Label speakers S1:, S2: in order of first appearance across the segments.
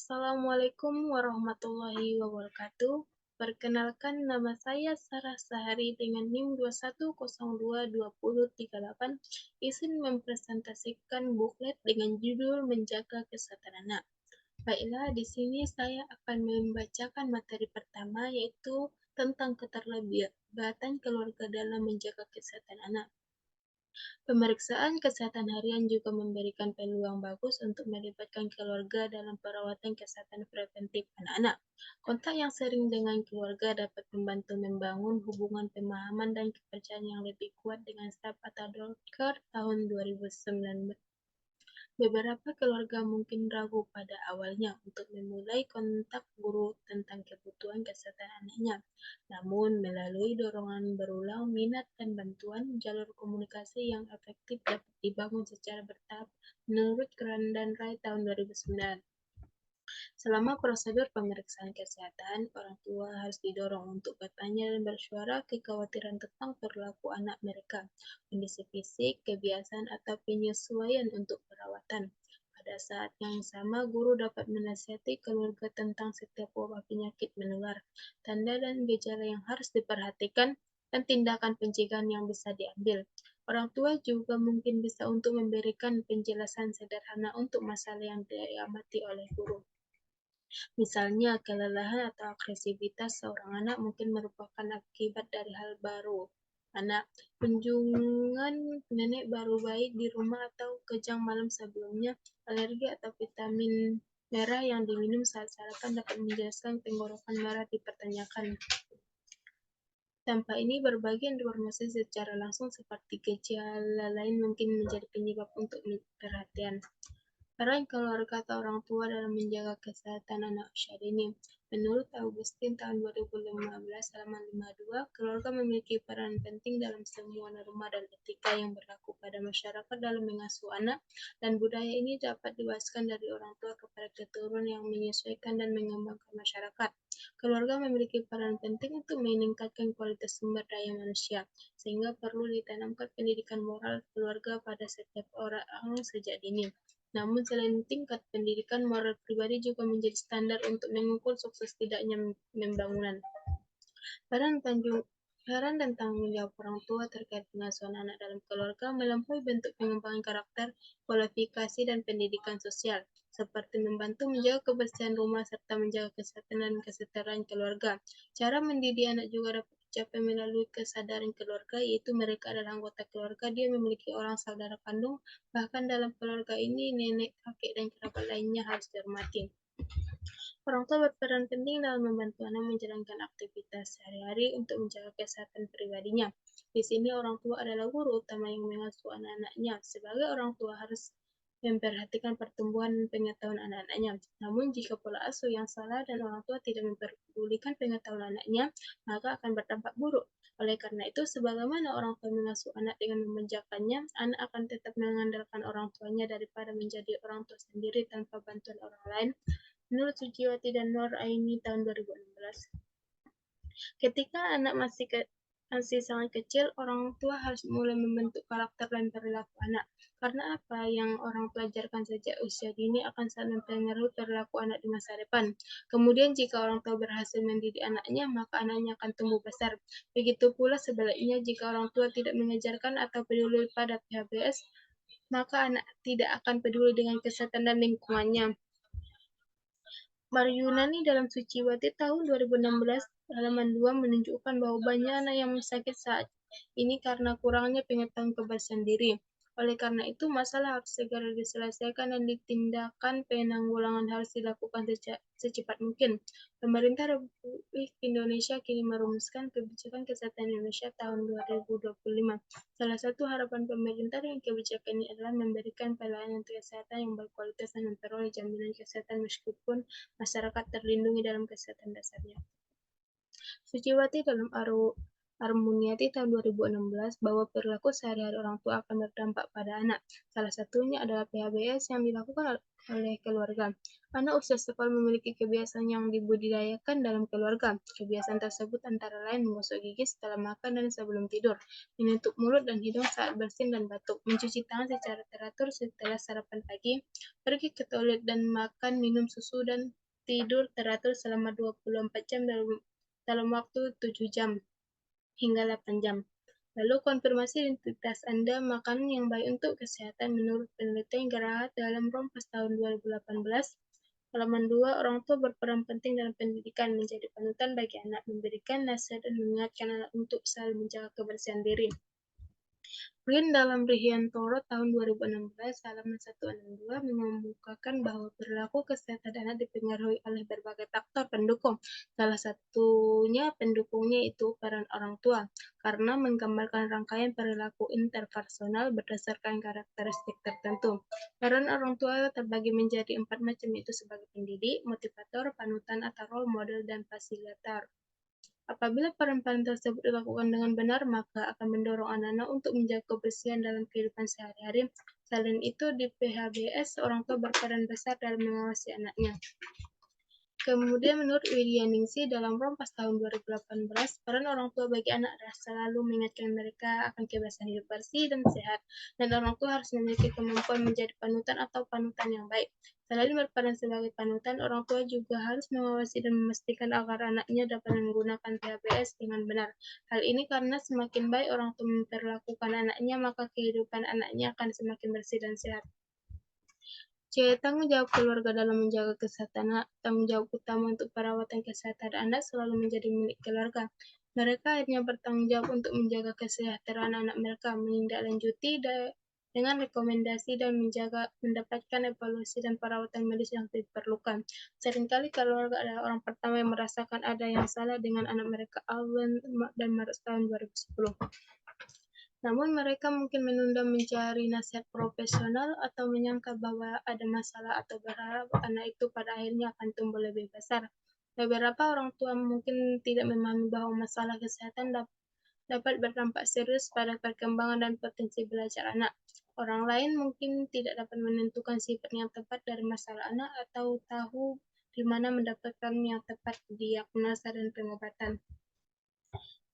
S1: Assalamualaikum warahmatullahi wabarakatuh. Perkenalkan, nama saya Sarah Sahari dengan NIM 21022038. Izin mempresentasikan buklet dengan judul Menjaga Kesehatan Anak. Baiklah, di sini saya akan membacakan materi pertama, yaitu tentang keterlibatan keluarga dalam menjaga kesehatan anak. Pemeriksaan kesehatan harian juga memberikan peluang bagus untuk melibatkan keluarga dalam perawatan kesehatan preventif anak-anak. Kontak yang sering dengan keluarga dapat membantu membangun hubungan pemahaman dan kepercayaan yang lebih kuat dengan staf atau dokter tahun 2019. Beberapa keluarga mungkin ragu pada awalnya untuk memulai kontak guru tentang kebutuhan kesehatan anaknya. Namun, melalui dorongan berulang, minat dan bantuan, jalur komunikasi yang efektif dapat dibangun secara bertahap menurut Grand Rai tahun 2009. Selama prosedur pemeriksaan kesehatan, orang tua harus didorong untuk bertanya dan bersuara kekhawatiran tentang perilaku anak mereka, kondisi fisik, kebiasaan, atau penyesuaian untuk perawatan. Pada saat yang sama, guru dapat menasihati keluarga tentang setiap wabah penyakit menular, tanda dan gejala yang harus diperhatikan, dan tindakan pencegahan yang bisa diambil. Orang tua juga mungkin bisa untuk memberikan penjelasan sederhana untuk masalah yang diamati oleh guru. Misalnya, kelelahan atau agresivitas seorang anak mungkin merupakan akibat dari hal baru. Anak, kunjungan nenek baru baik di rumah atau kejang malam sebelumnya, alergi atau vitamin merah yang diminum saat sarapan dapat menjelaskan tenggorokan merah dipertanyakan. Tanpa ini, berbagai informasi secara langsung seperti gejala lain mungkin menjadi penyebab untuk perhatian. Peran keluarga atau orang tua dalam menjaga kesehatan anak usia dini. Menurut Augustin tahun 2015 halaman 52, keluarga memiliki peran penting dalam semua norma dan etika yang berlaku pada masyarakat dalam mengasuh anak, dan budaya ini dapat diwariskan dari orang tua kepada keturunan yang menyesuaikan dan mengembangkan masyarakat. Keluarga memiliki peran penting untuk meningkatkan kualitas sumber daya manusia, sehingga perlu ditanamkan pendidikan moral keluarga pada setiap orang sejak dini. Namun selain tingkat pendidikan, moral pribadi juga menjadi standar untuk mengukur sukses tidaknya pembangunan. Peran dan tanggung jawab orang tua terkait pengasuhan anak dalam keluarga melampaui bentuk pengembangan karakter, kualifikasi, dan pendidikan sosial, seperti membantu menjaga kebersihan rumah serta menjaga kesehatan dan kesetaraan keluarga. Cara mendidik anak juga dapat dicapai melalui kesadaran keluarga, yaitu mereka adalah anggota keluarga, dia memiliki orang saudara kandung, bahkan dalam keluarga ini nenek, kakek, dan kerabat lainnya harus dihormati. Orang tua berperan penting dalam membantu anak menjalankan aktivitas sehari-hari untuk menjaga kesehatan pribadinya. Di sini orang tua adalah guru utama yang mengasuh anak-anaknya. Sebagai orang tua harus memperhatikan pertumbuhan dan pengetahuan anak-anaknya. Namun jika pola asuh yang salah dan orang tua tidak memperdulikan pengetahuan anaknya, maka akan berdampak buruk. Oleh karena itu, sebagaimana orang tua mengasuh anak dengan memanjakannya, anak akan tetap mengandalkan orang tuanya daripada menjadi orang tua sendiri tanpa bantuan orang lain. Menurut Suciwati dan Nur Aini tahun 2016. Ketika anak masih sangat kecil, orang tua harus mulai membentuk karakter dan perilaku anak. Karena apa yang orang pelajarkan sejak usia dini akan sangat mempengaruhi perilaku anak di masa depan. Kemudian jika orang tua berhasil mendidik anaknya, maka anaknya akan tumbuh besar. Begitu pula sebaliknya, jika orang tua tidak mengajarkan atau peduli pada PHBS, maka anak tidak akan peduli dengan kesehatan dan lingkungannya. Maryunani dalam Suciwati tahun 2016 halaman 2 menunjukkan bahwa banyak anak yang sakit saat ini karena kurangnya pengetahuan kebersihan diri. Oleh karena itu, masalah harus segera diselesaikan dan tindakan penanggulangan harus dilakukan secepat mungkin. Pemerintah Republik Indonesia kini merumuskan kebijakan kesehatan Indonesia tahun 2025. Salah satu harapan pemerintah dengan kebijakan ini adalah memberikan pelayanan kesehatan yang berkualitas dan memperoleh jaminan kesehatan meskipun masyarakat terlindungi dalam kesehatan dasarnya. Suciwati dalam Armuniati tahun 2016 bahwa perilaku sehari-hari orang tua akan berdampak pada anak. Salah satunya adalah PHBS yang dilakukan oleh keluarga. Anak usia sekolah memiliki kebiasaan yang dibudidayakan dalam keluarga. Kebiasaan tersebut antara lain menggosok gigi setelah makan dan sebelum tidur, menutup mulut dan hidung saat bersin dan batuk, mencuci tangan secara teratur setelah sarapan pagi, pergi ke toilet dan makan minum susu dan tidur teratur selama 24 jam dalam waktu 7 jam hingga 8 jam. Lalu konfirmasi identitas Anda makanan yang baik untuk kesehatan menurut penelitian Gerahat dalam Rompas tahun 2018. Halaman 2, orang tua berperan penting dalam pendidikan, menjadi panutan bagi anak, memberikan nasihat dan mengingatkan anak untuk selalu menjaga kebersihan diri. Green dalam Rihiantoro tahun 2016 halaman 162 mengemukakan bahwa perilaku kesehatan anak dipengaruhi oleh berbagai faktor pendukung. Salah satunya pendukungnya itu peran orang tua, karena menggambarkan rangkaian perilaku interpersonal berdasarkan karakteristik tertentu. Peran orang tua terbagi menjadi 4 macam, yaitu sebagai pendidik, motivator, panutan atau role model, dan fasilitator. Apabila peran-peran tersebut dilakukan dengan benar, maka akan mendorong anak-anak untuk menjaga kebersihan dalam kehidupan sehari-hari. Selain itu, di PHBS, orang tua berperan besar dalam mengawasi anaknya. Kemudian menurut Widyaningsih dalam Rompas tahun 2018, peran orang tua bagi anak adalah selalu mengingatkan mereka akan kebiasaan hidup bersih dan sehat, dan orang tua harus memiliki kemampuan menjadi panutan atau panutan yang baik. Selain berperan sebagai panutan, orang tua juga harus mengawasi dan memastikan agar anaknya dapat menggunakan PHBS dengan benar. Hal ini karena semakin baik orang tua memperlakukan anaknya, maka kehidupan anaknya akan semakin bersih dan sehat. Tanggung jawab keluarga dalam menjaga kesehatan anak. Tanggung jawab utama untuk perawatan kesehatan anak selalu menjadi milik keluarga. Mereka akhirnya bertanggung jawab untuk menjaga kesehatan anak mereka, menindaklanjuti dengan rekomendasi dan mendapatkan evaluasi dan perawatan medis yang diperlukan. Seringkali keluarga adalah orang pertama yang merasakan ada yang salah dengan anak mereka. Allen dan Maret tahun 2010. Namun mereka mungkin menunda mencari nasihat profesional atau menyangka bahwa ada masalah atau berharap anak itu pada akhirnya akan tumbuh lebih besar. Beberapa orang tua mungkin tidak memahami bahwa masalah kesehatan dapat berdampak serius pada perkembangan dan potensi belajar anak. Orang lain mungkin tidak dapat menentukan sifat yang tepat dari masalah anak atau tahu di mana mendapatkan yang tepat diagnosa dan pengobatan.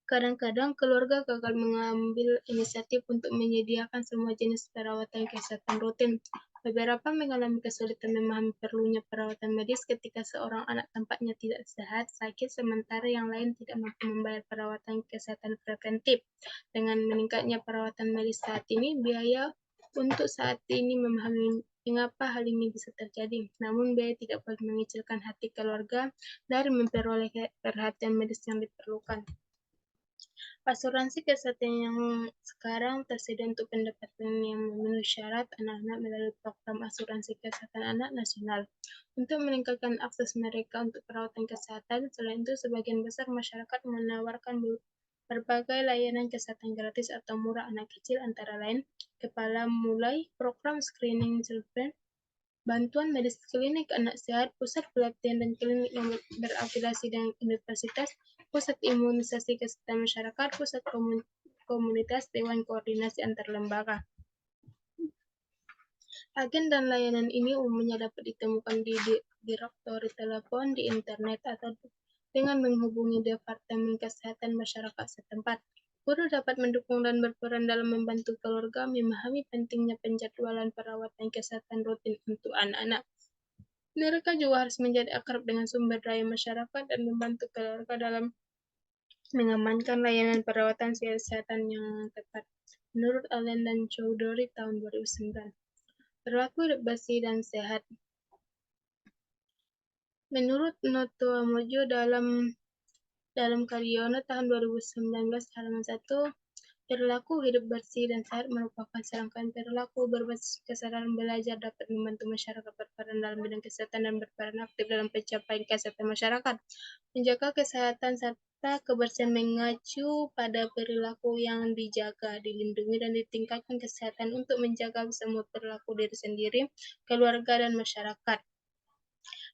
S1: Kadang-kadang keluarga gagal mengambil inisiatif untuk menyediakan semua jenis perawatan kesehatan rutin. Beberapa mengalami kesulitan memahami perlunya perawatan medis ketika seorang anak tampaknya tidak sehat, sakit, sementara yang lain tidak mampu membayar perawatan kesehatan preventif. Dengan meningkatnya perawatan medis saat ini, biaya untuk saat ini memahami mengapa hal ini bisa terjadi. Namun biaya tidak boleh mengecilkan hati keluarga dari memperoleh perhatian medis yang diperlukan. Asuransi kesehatan yang sekarang tersedia untuk pendapatan yang memenuhi syarat anak-anak melalui program asuransi kesehatan anak nasional. Untuk meningkatkan akses mereka untuk perawatan kesehatan, selain itu sebagian besar masyarakat menawarkan berbagai layanan kesehatan gratis atau murah anak kecil, antara lain kepala mulai, program screening children, bantuan medis klinik anak sehat, pusat pelatihan dan klinik yang berafiliasi dengan universitas, pusat imunisasi kesehatan masyarakat, pusat komunitas, dewan koordinasi antar lembaga. Agen dan layanan ini umumnya dapat ditemukan di direktori telepon, di internet, atau dengan menghubungi Departemen Kesehatan Masyarakat setempat. Guru dapat mendukung dan berperan dalam membantu keluarga memahami pentingnya penjadwalan perawatan kesehatan rutin untuk anak-anak. Mereka juga harus menjadi akrab dengan sumber daya masyarakat dan membantu keluarga dalam mengamankan layanan perawatan kesehatan yang tepat. Menurut Allen dan Chowdhury tahun 2009, perilaku hidup bersih dan sehat. Menurut Noto Mojo dalam Karyono tahun 2019 halaman 1, perilaku hidup bersih dan sehat merupakan serangkaian perilaku berbasis kesadaran belajar dapat membantu masyarakat berperan dalam bidang kesehatan dan berperan aktif dalam pencapaian kesehatan masyarakat. Menjaga kesehatan serta kebersihan mengacu pada perilaku yang dijaga, dilindungi, dan ditingkatkan kesehatan untuk menjaga semua perilaku diri sendiri, keluarga, dan masyarakat.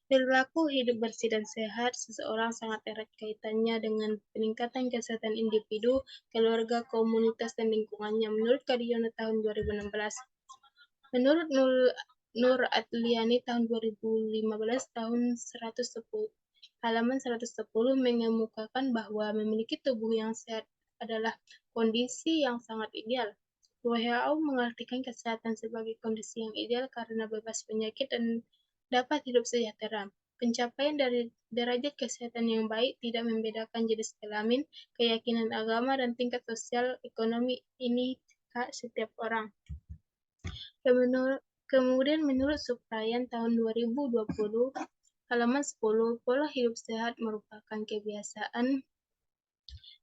S1: Perilaku hidup bersih dan sehat seseorang sangat erat kaitannya dengan peningkatan kesehatan individu, keluarga, komunitas, dan lingkungannya. Menurut Karyono tahun 2016. Menurut Nur Adliani tahun 2015 halaman 110 mengemukakan bahwa memiliki tubuh yang sehat adalah kondisi yang sangat ideal. WHO mengartikan kesehatan sebagai kondisi yang ideal karena bebas penyakit dan dapat hidup sejahtera. Pencapaian dari derajat kesehatan yang baik tidak membedakan jenis kelamin, keyakinan agama, dan tingkat sosial ekonomi ini setiap orang. Kemudian menurut Suprayan tahun 2020, halaman 10, pola hidup sehat merupakan kebiasaan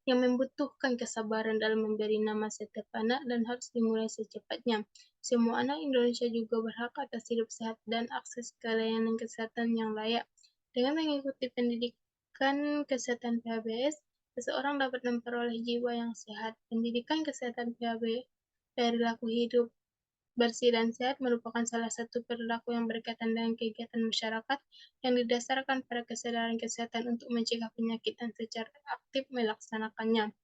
S1: yang membutuhkan kesabaran dalam memberi nama setiap anak dan harus dimulai secepatnya. Semua anak Indonesia juga berhak atas hidup sehat dan akses ke layanan kesehatan yang layak. Dengan mengikuti pendidikan kesehatan PHBS, seseorang dapat memperoleh jiwa yang sehat. Pendidikan kesehatan PHB, perilaku hidup bersih dan sehat merupakan salah satu perilaku yang berkaitan dengan kegiatan masyarakat yang didasarkan pada kesadaran kesehatan untuk mencegah penyakit dan secara aktif melaksanakannya.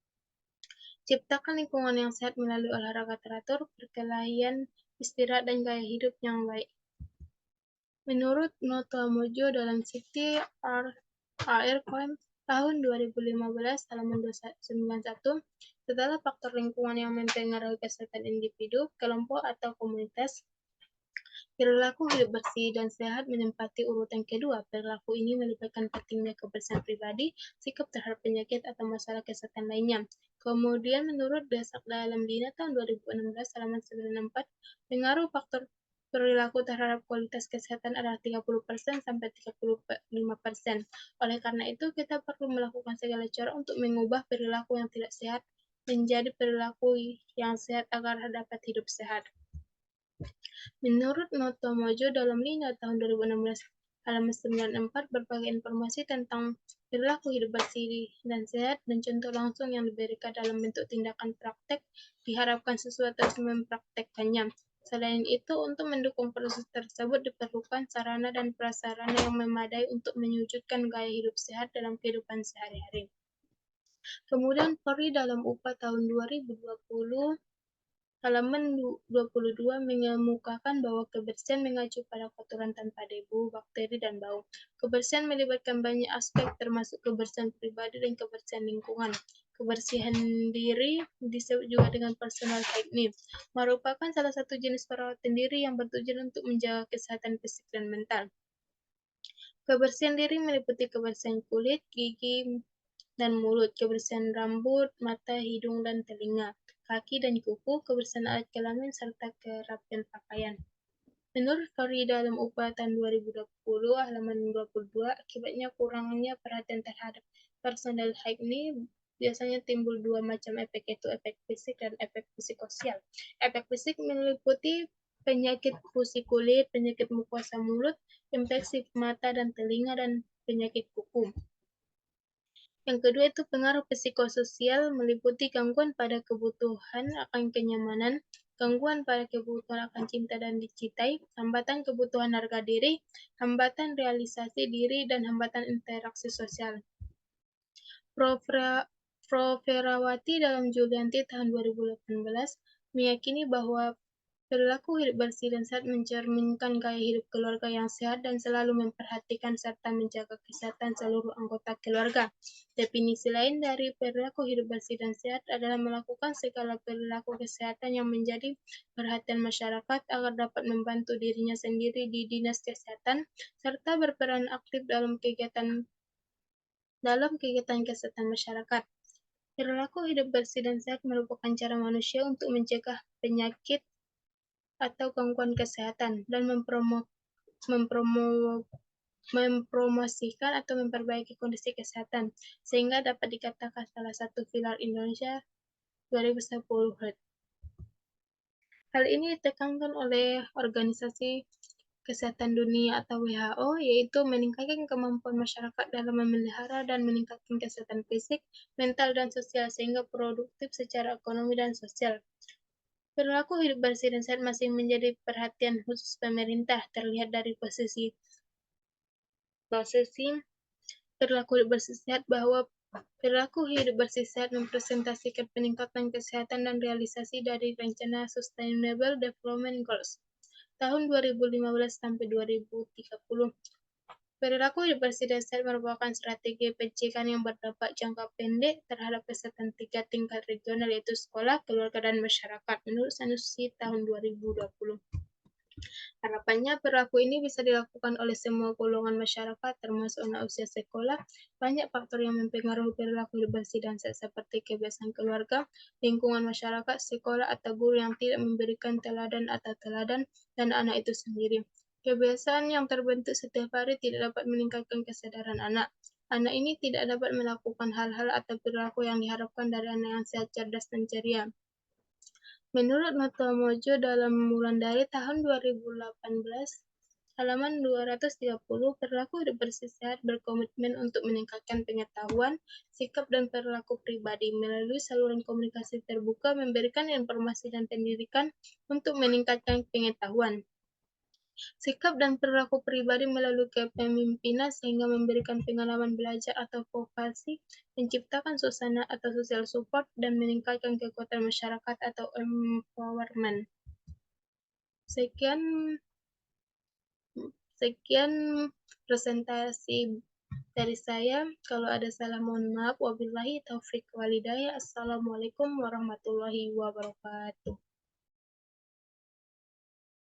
S1: Ciptakan lingkungan yang sehat melalui olahraga teratur, perkelahian, istirahat, dan gaya hidup yang baik. Menurut Noto Amojo dalam City AR Coin tahun 2015 halaman 291, setelah faktor lingkungan yang mempengaruhi kesehatan individu, kelompok, atau komunitas, perilaku hidup bersih dan sehat menempati urutan kedua. Perilaku ini melibatkan pentingnya kebersihan pribadi, sikap terhadap penyakit atau masalah kesehatan lainnya. Kemudian menurut Desak dalam Dina tahun 2016 halaman 94, pengaruh faktor perilaku terhadap kualitas kesehatan adalah 30% sampai 35%. Oleh karena itu, kita perlu melakukan segala cara untuk mengubah perilaku yang tidak sehat menjadi perilaku yang sehat agar dapat hidup sehat. Menurut Noto Mojo dalam Lina tahun 2016 halaman 94, berbagai informasi tentang perilaku hidup bersih dan sehat dan contoh langsung yang diberikan dalam bentuk tindakan praktek diharapkan siswa terus mempraktekkannya. Selain itu, untuk mendukung proses tersebut diperlukan sarana dan prasarana yang memadai untuk mewujudkan gaya hidup sehat dalam kehidupan sehari-hari. Kemudian Polri dalam UPA tahun 2020 halaman 22 mengemukakan bahwa kebersihan mengacu pada kotoran tanpa debu, bakteri, dan bau. Kebersihan melibatkan banyak aspek termasuk kebersihan pribadi dan kebersihan lingkungan. Kebersihan diri disebut juga dengan personal hygiene, merupakan salah satu jenis perawatan diri yang bertujuan untuk menjaga kesehatan fisik dan mental. Kebersihan diri meliputi kebersihan kulit, gigi, dan mulut, kebersihan rambut, mata, hidung, dan telinga, kaki dan kuku, kebersihan alat kelamin, serta kerapian pakaian. Menurut Fahri dalam UPA tahun 2020 halaman 22, akibatnya kurangnya perhatian terhadap personal hygiene biasanya timbul dua macam efek, yaitu efek fisik dan efek psikososial. Efek fisik meliputi penyakit fusi kulit, penyakit mukosa mulut, infeksi mata dan telinga, dan penyakit kuku. Yang kedua itu pengaruh psikososial meliputi gangguan pada kebutuhan akan kenyamanan, gangguan pada kebutuhan akan cinta dan dicintai, hambatan kebutuhan harga diri, hambatan realisasi diri, dan hambatan interaksi sosial. Prof. Ferawati dalam Julianti tahun 2018 meyakini bahwa perilaku hidup bersih dan sehat mencerminkan gaya hidup keluarga yang sehat dan selalu memperhatikan serta menjaga kesehatan seluruh anggota keluarga. Definisi lain dari perilaku hidup bersih dan sehat adalah melakukan segala perilaku kesehatan yang menjadi perhatian masyarakat agar dapat membantu dirinya sendiri di dinas kesehatan, serta berperan aktif dalam kegiatan kesehatan masyarakat. Perilaku hidup bersih dan sehat merupakan cara manusia untuk mencegah penyakit atau gangguan kesehatan dan mempromosikan atau memperbaiki kondisi kesehatan, sehingga dapat dikatakan salah satu pilar Indonesia 2010. Hal ini ditekankan oleh Organisasi Kesehatan Dunia atau WHO, yaitu meningkatkan kemampuan masyarakat dalam memelihara dan meningkatkan kesehatan fisik, mental, dan sosial sehingga produktif secara ekonomi dan sosial. Perilaku hidup bersih dan sehat masih menjadi perhatian khusus pemerintah, terlihat dari posisi perilaku hidup bersih sehat bahwa perilaku hidup bersih sehat mempresentasikan peningkatan kesehatan dan realisasi dari rencana Sustainable Development Goals. tahun 2015 sampai 2030. Perilaku hidup bersih dan sehat merupakan strategi pencegahan yang berdampak jangka pendek terhadap kesehatan tiga tingkat regional, yaitu sekolah, keluarga, dan masyarakat, menurut Sanusi tahun 2020. Harapannya perilaku ini bisa dilakukan oleh semua golongan masyarakat, termasuk anak usia sekolah. Banyak faktor yang mempengaruhi perilaku hidup bersih dan sehat, seperti kebiasaan keluarga, lingkungan masyarakat, sekolah, atau guru yang tidak memberikan teladan atau teladan, dan anak itu sendiri. Kebiasaan yang terbentuk setiap hari tidak dapat meningkatkan kesadaran anak. Anak ini tidak dapat melakukan hal-hal atau perilaku yang diharapkan dari anak yang sehat, cerdas, dan ceria. Menurut Nota Mojo dalam Bulan dari tahun 2018, halaman 230, perilaku hidup bersih sehat berkomitmen untuk meningkatkan pengetahuan, sikap, dan perilaku pribadi melalui saluran komunikasi terbuka, memberikan informasi dan pendidikan untuk meningkatkan pengetahuan, sikap dan perilaku pribadi melalui kepemimpinan sehingga memberikan pengalaman belajar atau vokasi, menciptakan suasana atau social support, dan meningkatkan kekuatan masyarakat atau empowerment. Sekian sekian presentasi dari saya. Kalau ada salah mohon maaf. Wabillahi taufik walhidayah. Assalamualaikum warahmatullahi wabarakatuh.